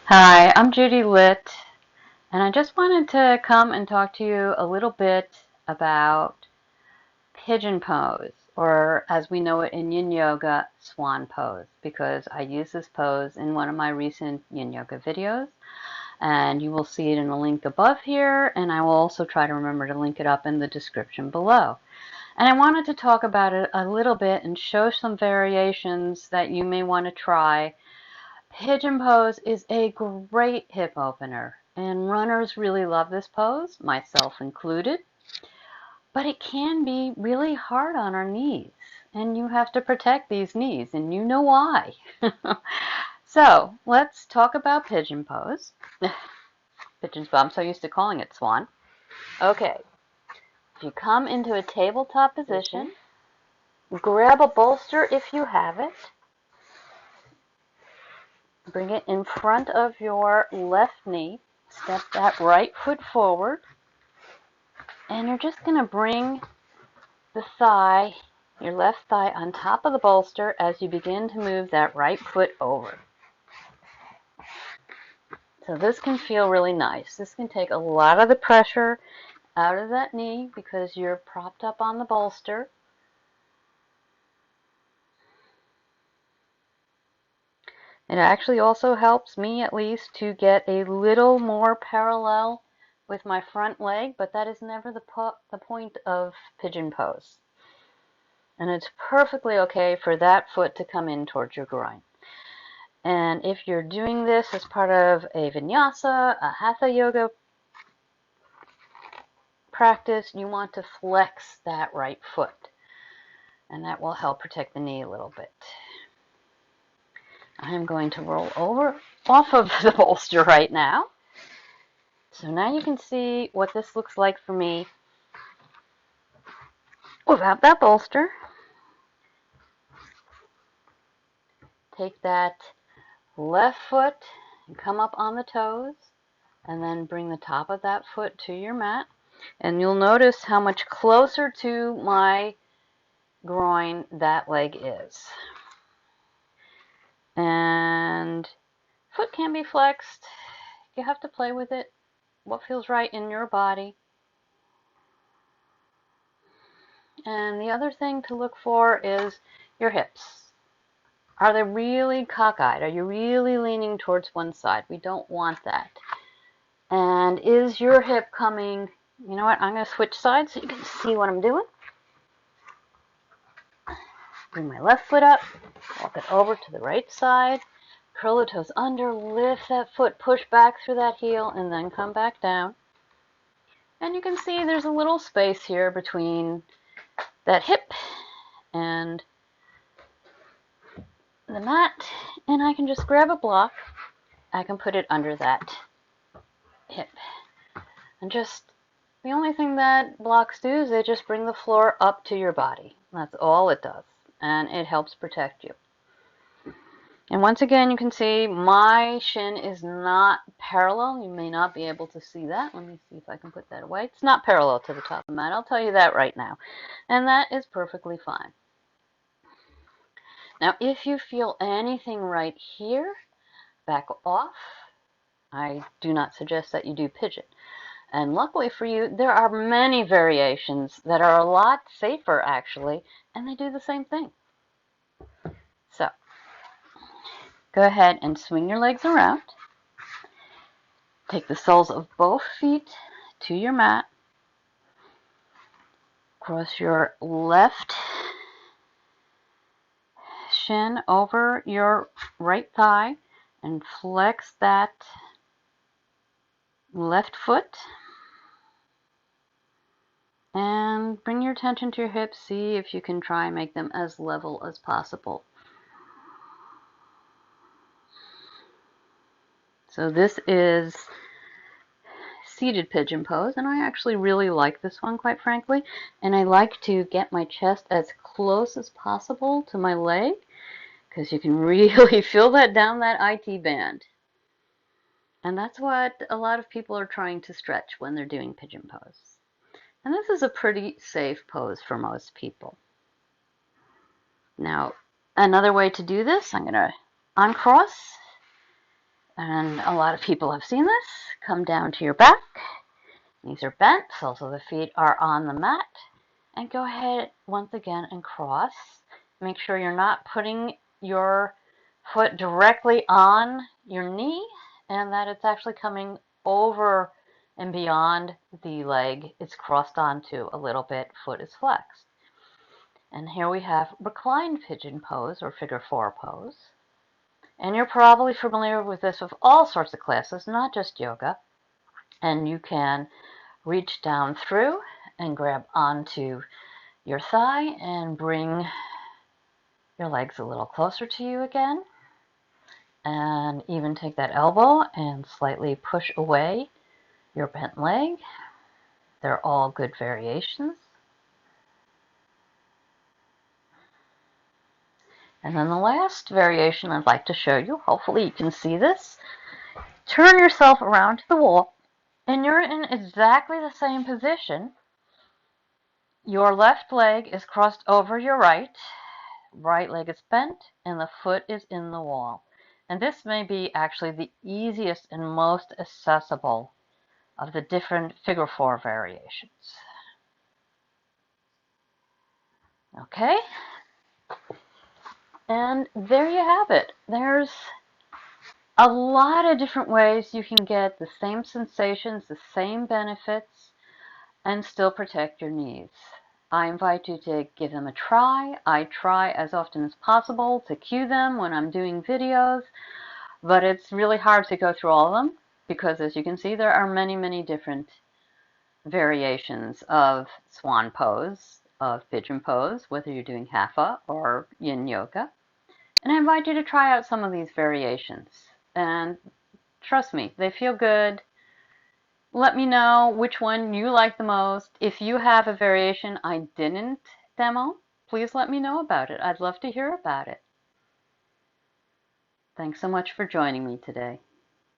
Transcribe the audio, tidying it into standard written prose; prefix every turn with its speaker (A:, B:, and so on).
A: Hi, I'm Judy Litt, and I just wanted to come and talk to you a little bit about Pigeon Pose, or as we know it in Yin Yoga, Swan Pose, because I use this pose in one of my recent Yin Yoga videos, and you will see it in the link above here, and I will also try to remember to link it up in the description below. And I wanted to talk about it a little bit and show some variations that you may want to try. Pigeon pose is a great hip opener, and runners really love this pose, myself included, but it can be really hard on our knees, and you have to protect these knees, and you know why. So let's talk about pigeon pose. Pigeon pose, I'm so used to calling it swan. Okay, if you come into a tabletop position, grab a bolster if you have it, bring it in front of your left knee, step that right foot forward, and you're just going to bring the thigh, your left thigh, on top of the bolster as you begin to move that right foot over. So this can feel really nice. This can take a lot of the pressure out of that knee because you're propped up on the bolster. It actually also helps me, at least, to get a little more parallel with my front leg, but that is never the point of pigeon pose. And it's perfectly okay for that foot to come in towards your groin. And if you're doing this as part of a vinyasa, a hatha yoga practice, you want to flex that right foot. And that will help protect the knee a little bit. I'm going to roll over off of the bolster right now. So now you can see what this looks like for me without that bolster. Take that left foot and come up on the toes, and then bring the top of that foot to your mat. And you'll notice how much closer to my groin that leg is. And foot can be flexed. You have to play with it, what feels right in your body. And the other thing to look for is your hips. Are they really cockeyed? Are you really leaning towards one side? We don't want that. And is your hip coming, you know what, I'm going to switch sides so you can see what I'm doing. Bring my left foot up, walk it over to the right side, curl the toes under, lift that foot, push back through that heel, and then come back down. And you can see there's a little space here between that hip and the mat, and I can just grab a block. I can put it under that hip. And just, the only thing that blocks do is they just bring the floor up to your body. That's all it does. And it helps protect you. And once again, you can see my shin is not parallel. You may not be able to see that. Let me see if I can put that away. It's not parallel to the top of the mat. I'll tell you that right now. And that is perfectly fine. Now, if you feel anything right here, back off. I do not suggest that you do pigeon. And luckily for you, there are many variations that are a lot safer, actually, and they do the same thing. So, go ahead and swing your legs around. Take the soles of both feet to your mat. Cross your left shin over your right thigh and flex that left foot. And bring your attention to your hips. See if you can try and make them as level as possible. So this is seated pigeon pose, and I actually really like this one, quite frankly. And I like to get my chest as close as possible to my leg, because you can really feel that down that IT band. And that's what a lot of people are trying to stretch when they're doing pigeon pose. And this is a pretty safe pose for most people. Now, another way to do this, I'm going to uncross And a lot of people have seen this. Come down to your back. Knees are bent, soles of the feet are on the mat. And go ahead once again and cross. Make sure you're not putting your foot directly on your knee and that it's actually coming over and beyond the leg it's crossed onto a little bit, foot is flexed. And here we have reclined pigeon pose or figure four pose. And you're probably familiar with this with all sorts of classes, not just yoga. And you can reach down through and grab onto your thigh and bring your legs a little closer to you again. And even take that elbow and slightly push away your bent leg. They're all good variations. And then the last variation I'd like to show you, hopefully you can see this. Turn yourself around to the wall and you're in exactly the same position. Your left leg is crossed over your right leg is bent, and the foot is in the wall. And this may be actually the easiest and most accessible of the different figure four variations. Okay? And there you have it. There's a lot of different ways you can get the same sensations, the same benefits, and still protect your knees. I invite you to give them a try. I try as often as possible to cue them when I'm doing videos, but it's really hard to go through all of them because, as you can see, there are many, many different variations of Swan Pose, of Pigeon Pose, whether you're doing Hatha or Yin Yoga. And I invite you to try out some of these variations. And trust me, they feel good. Let me know which one you like the most. If you have a variation I didn't demo, please let me know about it. I'd love to hear about it. Thanks so much for joining me today.